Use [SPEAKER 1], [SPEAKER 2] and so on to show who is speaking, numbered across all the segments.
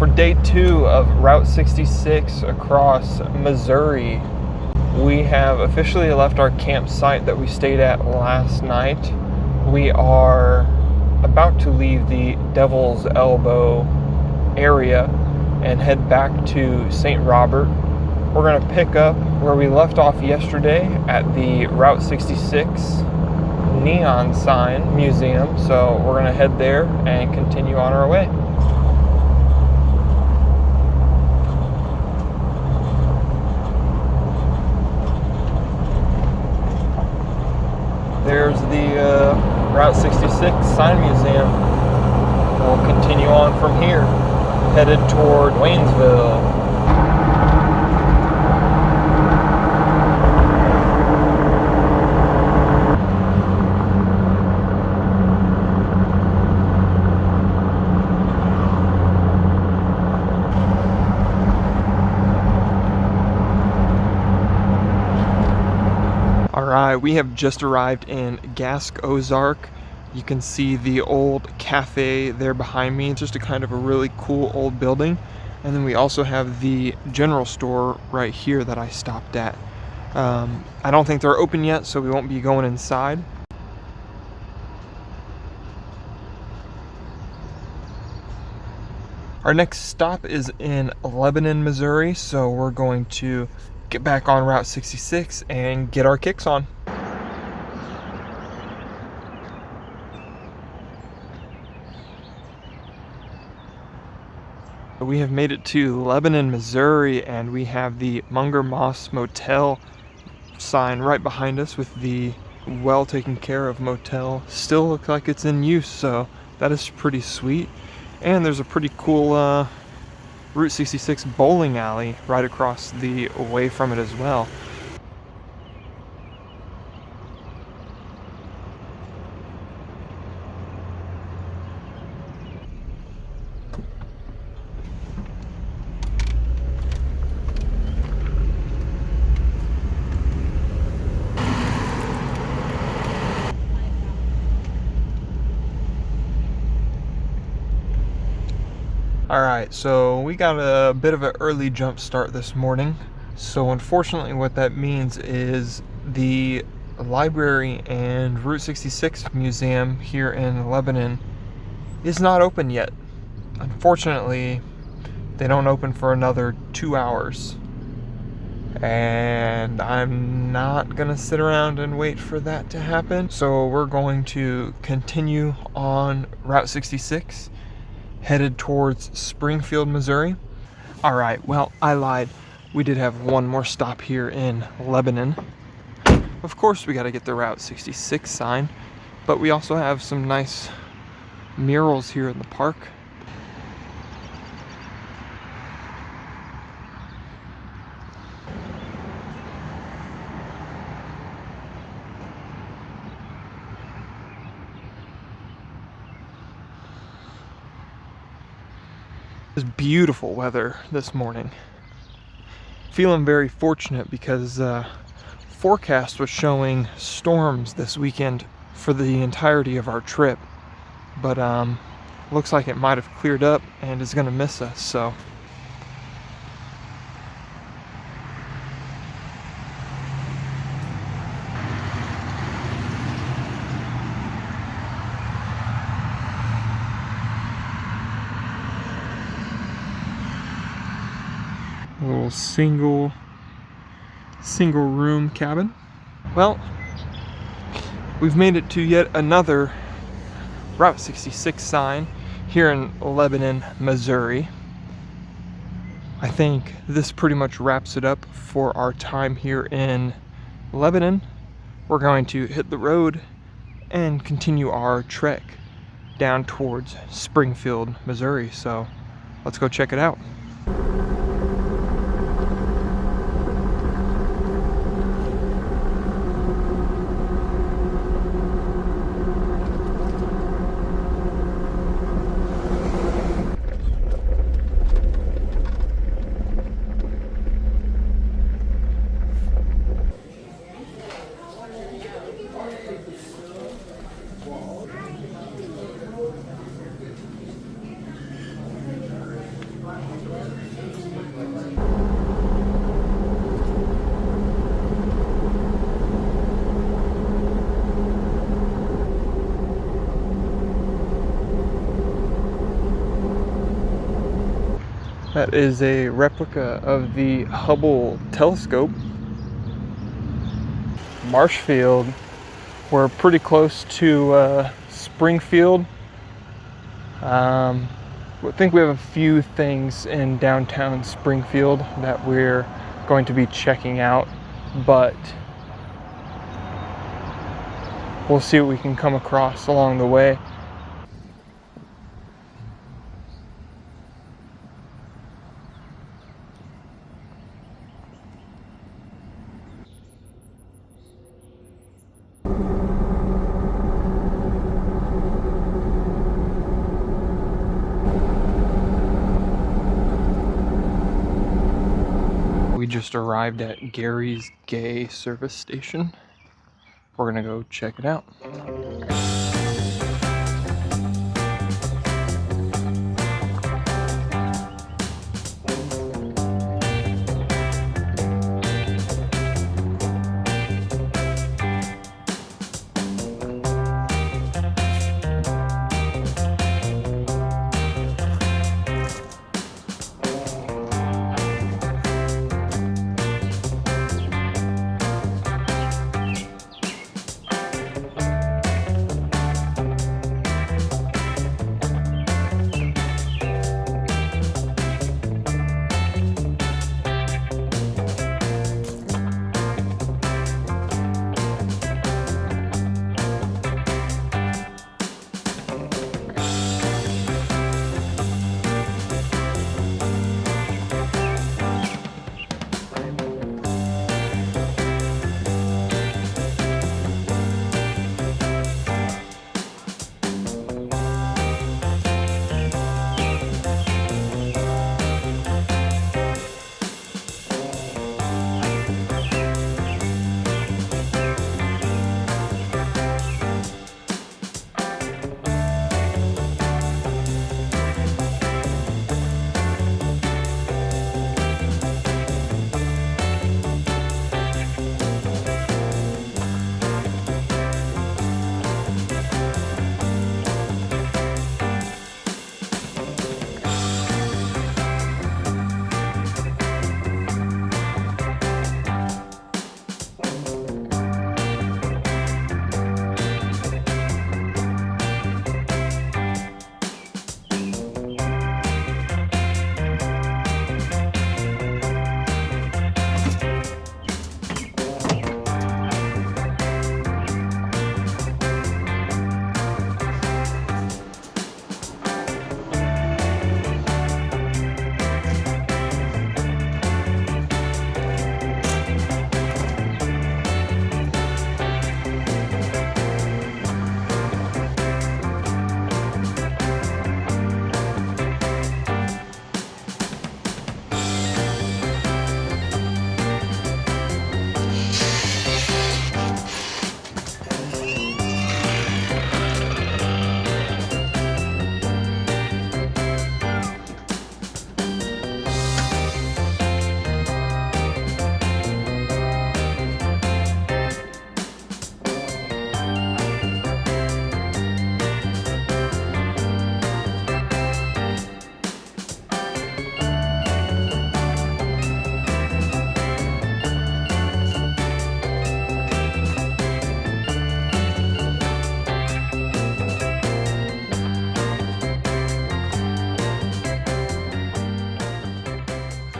[SPEAKER 1] For day 2 of Route 66 across Missouri, we have officially left our campsite that we stayed at last night. We are about to leave the Devil's Elbow area and head back to St. Robert. We're going to pick up where we left off yesterday at the Route 66 neon sign museum. So we're going to head there and continue on our way. There's the Route 66 sign museum. We'll continue on from here, headed toward Waynesville. Alright, we have just arrived in Gascozark. You can see the old cafe there behind me. It's just a kind of a really cool old building. And then we also have the general store right here that I stopped at. I don't think they're open yet, so we won't be going inside. Our next stop is in Lebanon, Missouri, so we're going to get back on Route 66 and get our kicks on. We have made it to Lebanon, Missouri, and we have the Munger Motel sign right behind us with the well taken care of motel. Still looks like it's in use, so that is pretty sweet. And there's a pretty cool Route 66 bowling alley right across the way from it as well. Alright, so we got a bit of an early jump start this morning. So unfortunately what that means is the library and Route 66 museum here in Lebanon is not open yet. Unfortunately, they don't open for another 2 hours. And I'm not gonna sit around and wait for that to happen. So we're going to continue on Route 66. Headed towards Springfield, Missouri. Alright, well, I lied. We did have one more stop here in Lebanon. Of course, we got to get the Route 66 sign, but we also have some nice murals here in the park. It's beautiful weather this morning. Feeling very fortunate because forecast was showing storms this weekend for the entirety of our trip, but looks like it might have cleared up and is gonna miss us, so a little single room cabin. Well, we've made it to yet another Route 66 sign here in Lebanon, Missouri. I think this pretty much wraps it up for our time here in Lebanon. We're going to hit the road and continue our trek down towards Springfield, Missouri. So let's go check it out. That is a replica of the Hubble telescope. Marshfield. We're pretty close to Springfield. I think we have a few things in downtown Springfield that we're going to be checking out, but we'll see what we can come across along the way. We just arrived at Gary's Gay service station. We're gonna go check it out.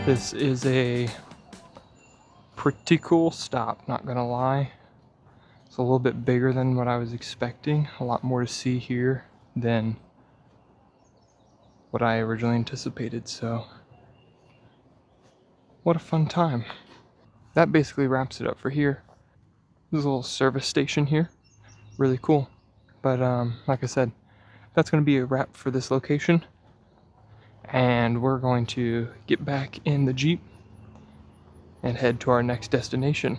[SPEAKER 1] This is a pretty cool stop, not gonna lie. It's a little bit bigger than what I was expecting. A lot more to see here than what I originally anticipated, so what a fun time. That basically wraps it up for here. There's a little service station here. Really cool. But like I said, that's gonna be a wrap for this location. And we're going to get back in the Jeep and head to our next destination.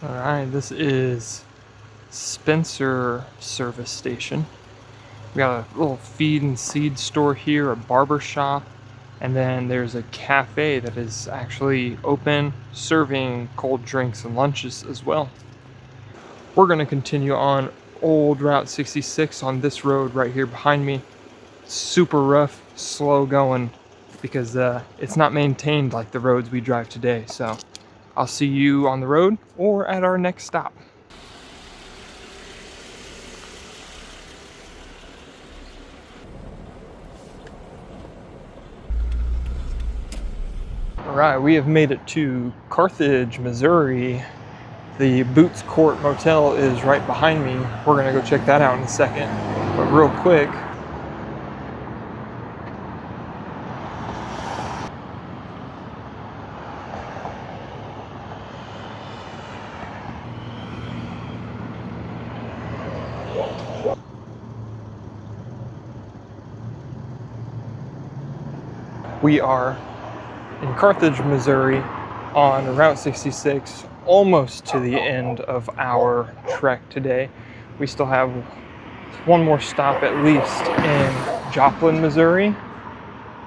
[SPEAKER 1] Alright, this is Spencer service station. We got a little feed and seed store here, a barber shop, And then there's a cafe that is actually open, serving cold drinks and lunches as well. We're gonna continue on old Route 66 on this road right here behind me. Super rough, slow going, because it's not maintained like the roads we drive today. So I'll see you on the road or at our next stop. All right, we have made it to Carthage, Missouri. The Boots Court Motel is right behind me. We're gonna go check that out in a second. But real quick, we are in Carthage, Missouri on Route 66, almost to the end of our trek today. We still have one more stop at least in Joplin, Missouri.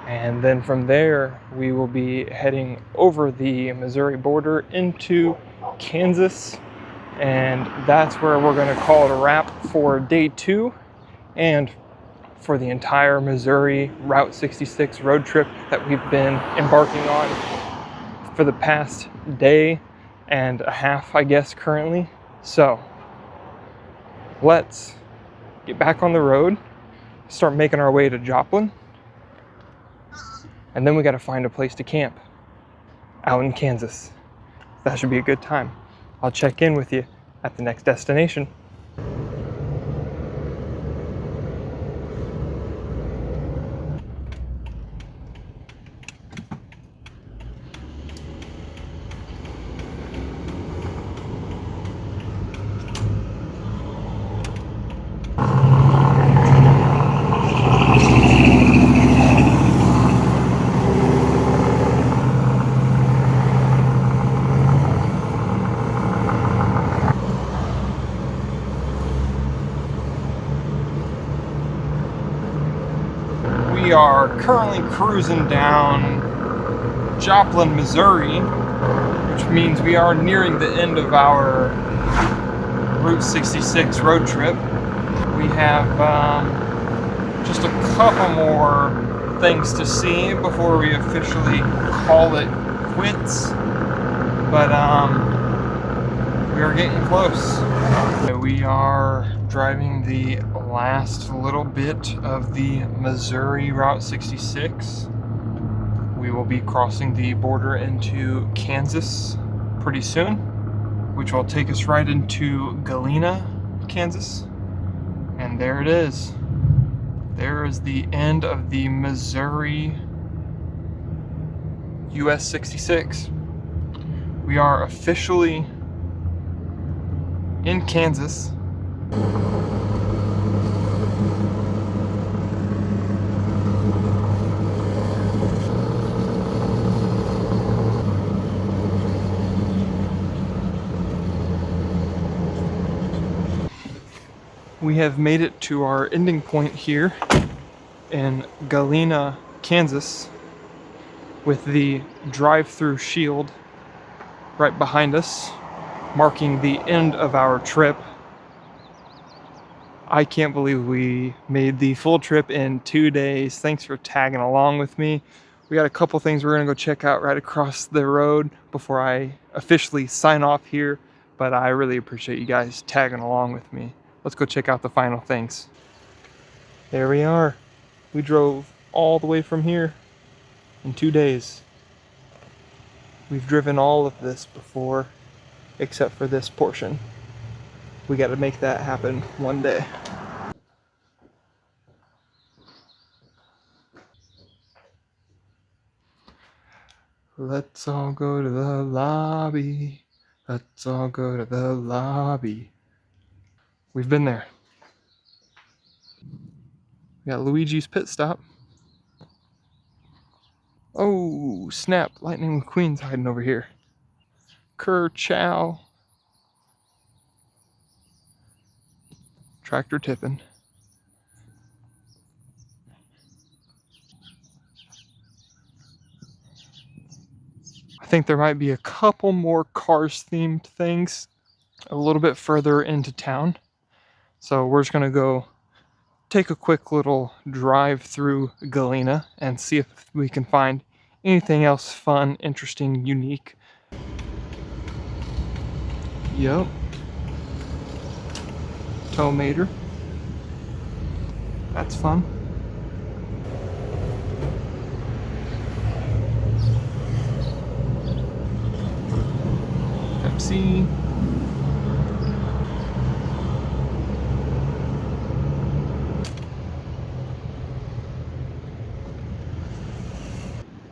[SPEAKER 1] And then from there, we will be heading over the Missouri border into Kansas. And that's where we're going to call it a wrap for day 2 and for the entire Missouri Route 66 road trip that we've been embarking on for the past day and a half, I guess, currently. So let's get back on the road, start making our way to Joplin, and then we got to find a place to camp out in Kansas. That should be a good time. I'll check in with you at the next destination. We are currently cruising down Joplin, Missouri, which means we are nearing the end of our Route 66 road trip. We have just a couple more things to see before we officially call it quits, but we are getting close. We are driving the last little bit of the Missouri Route 66. We will be crossing the border into Kansas pretty soon, which will take us right into Galena, Kansas. And there it is. There is the end of the Missouri US 66. We are officially in Kansas. We have made it to our ending point here in Galena, Kansas, with the drive-through shield right behind us, marking the end of our trip. I can't believe we made the full trip in 2 days. Thanks for tagging along with me. We got a couple things we're gonna go check out right across the road before I officially sign off here, but I really appreciate you guys tagging along with me. Let's go check out the final things. There we are. We drove all the way from here in 2 days. We've driven all of this before, except for this portion. We got to make that happen one day. Let's all go to the lobby. Let's all go to the lobby. We've been there. We got Luigi's pit stop. Oh, snap. Lightning McQueen's hiding over here. Kerchow. Tractor tipping. I think there might be a couple more Cars themed things a little bit further into town. So we're just gonna go take a quick little drive through Galena and see if we can find anything else fun, interesting, unique. Yep. Tomater. That's fun. Pepsi.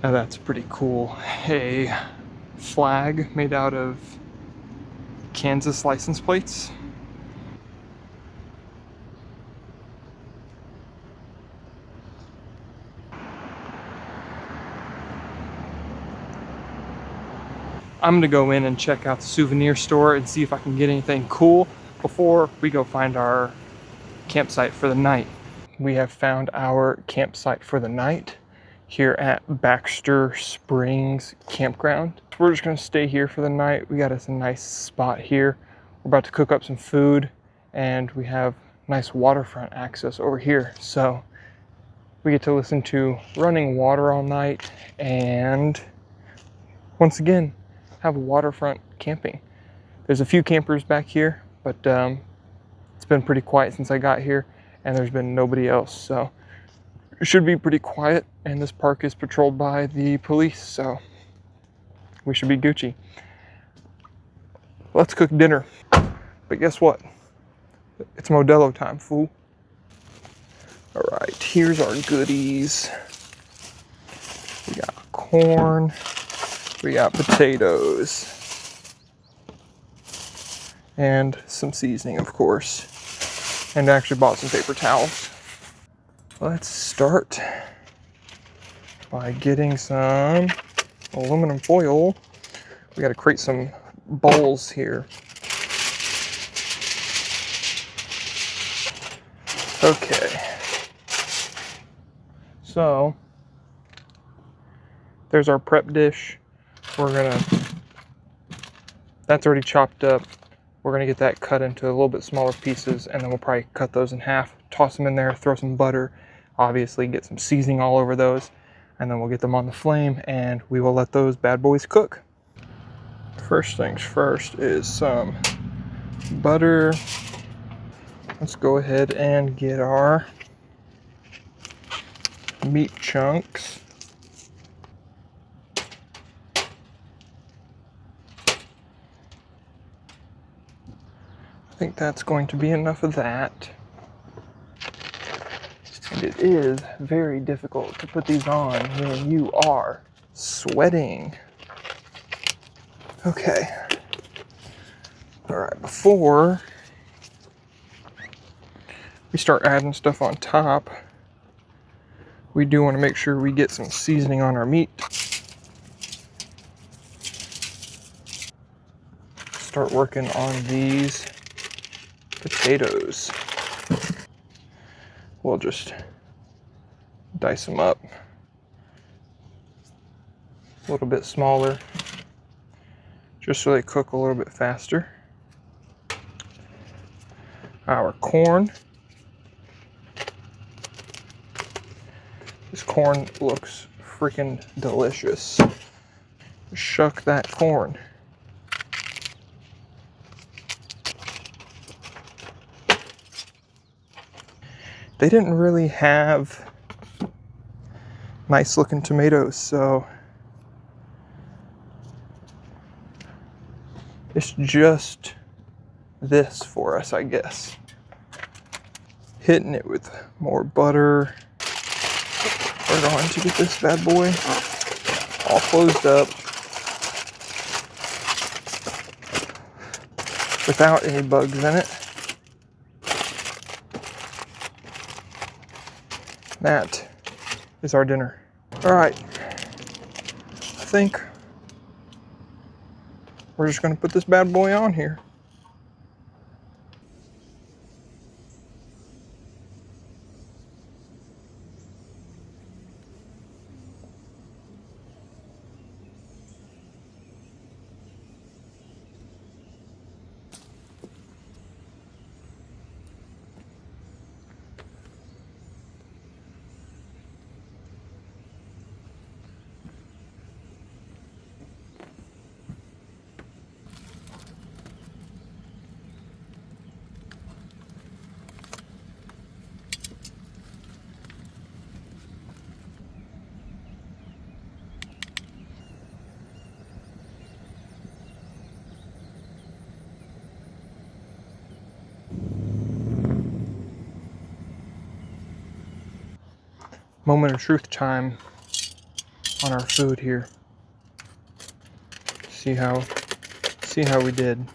[SPEAKER 1] Now that's pretty cool. A flag made out of Kansas license plates. I'm gonna go in and check out the souvenir store and see if I can get anything cool before we go find our campsite for the night. We have found our campsite for the night here at Baxter Springs Campground. We're just gonna stay here for the night. We got us a nice spot here. We're about to cook up some food and we have nice waterfront access over here. So we get to listen to running water all night and once again, have waterfront camping. There's a few campers back here, but it's been pretty quiet since I got here and there's been nobody else. So it should be pretty quiet and this park is patrolled by the police. So we should be Gucci. Let's cook dinner. But guess what? It's Modelo time, fool. All right, here's our goodies. We got corn. We got potatoes and some seasoning, of course, and I actually bought some paper towels. Let's start by getting some aluminum foil. We got to create some bowls here. Okay, so there's our prep dish. That's already chopped up. We're gonna get that cut into a little bit smaller pieces and then we'll probably cut those in half, toss them in there, throw some butter, obviously get some seasoning all over those, and then we'll get them on the flame and we will let those bad boys cook. First things first is some butter. Let's go ahead and get our meat chunks. I think that's going to be enough of that. And it is very difficult to put these on when you are sweating. Okay. All right, before we start adding stuff on top, we do want to make sure we get some seasoning on our meat. Start working on these potatoes. We'll just dice them up a little bit smaller, just so they cook a little bit faster. Our corn. This corn looks freaking delicious. Shuck that corn. They didn't really have nice looking tomatoes, so it's just this for us, I guess. Hitting it with more butter. We're going to get this bad boy all closed up without any bugs in it. That is our dinner. All right, I think we're just gonna put this bad boy on here. Moment of truth time on our food here. See how we did.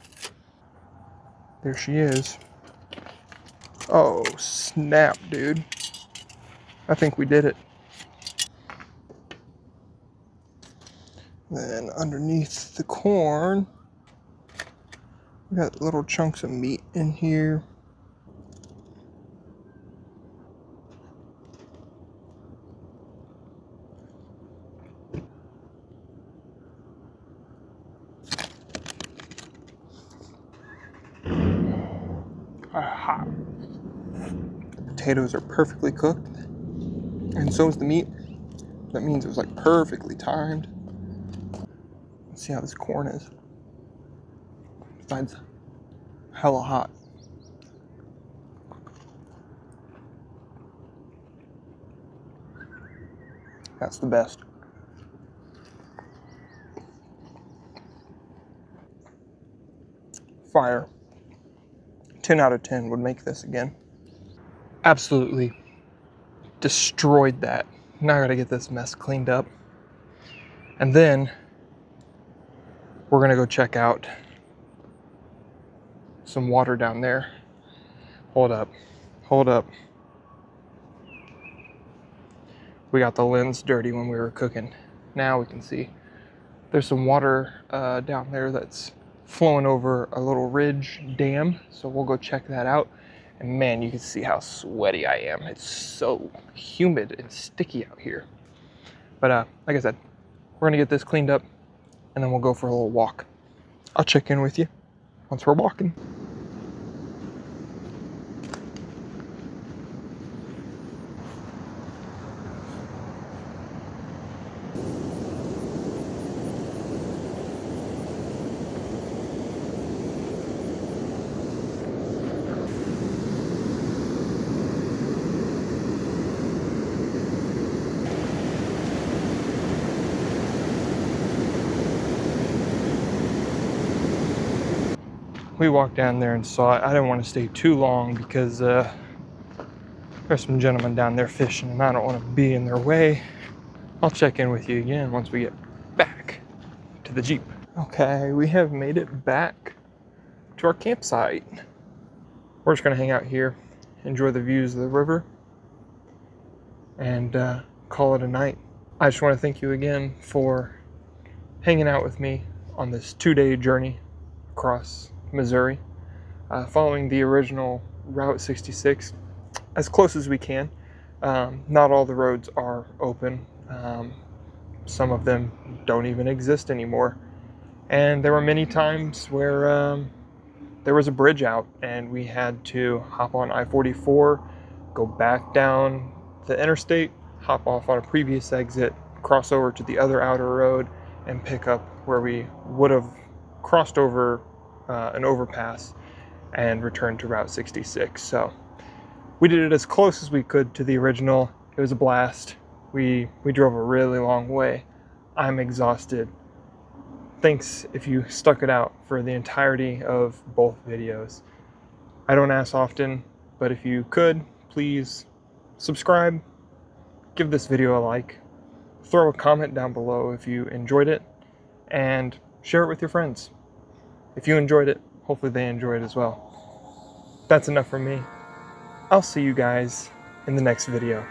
[SPEAKER 1] There she is. Oh, snap, dude. I think we did it. Then underneath the corn, we got little chunks of meat in here. Aha. The potatoes are perfectly cooked, and so is the meat. That means it was like perfectly timed. Let's see how this corn is. Besides, hella hot. That's the best. Fire. 10 out of 10 would make this again. Absolutely destroyed that. Now I gotta get this mess cleaned up. And then we're gonna go check out some water down there. Hold up. We got the lens dirty when we were cooking. Now we can see there's some water down there that's flowing over a little ridge dam. So we'll go check that out. And man, you can see how sweaty I am. It's so humid and sticky out here. But like I said, we're gonna get this cleaned up and then we'll go for a little walk. I'll check in with you once we're walking. We walked down there and saw it. I didn't want to stay too long because there's some gentlemen down there fishing and I don't want to be in their way. I'll check in with you again once we get back to the Jeep. Okay, we have made it back to our campsite. We're just gonna hang out here, enjoy the views of the river, and call it a night. I just want to thank you again for hanging out with me on this 2-day journey across Missouri, following the original Route 66 as close as we can. Not all the roads are open. Some of them don't even exist anymore. And there were many times where there was a bridge out and we had to hop on I-44, go back down the interstate, hop off on a previous exit, cross over to the other outer road, and pick up where we would have crossed over an overpass and returned to Route 66. So we did it as close as we could to the original. It was a blast. We drove a really long way. I'm exhausted. Thanks if you stuck it out for the entirety of both videos. I don't ask often, but if you could, please subscribe, give this video a like, throw a comment down below if you enjoyed it, and share it with your friends. If you enjoyed it, hopefully they enjoy it as well. That's enough from me. I'll see you guys in the next video.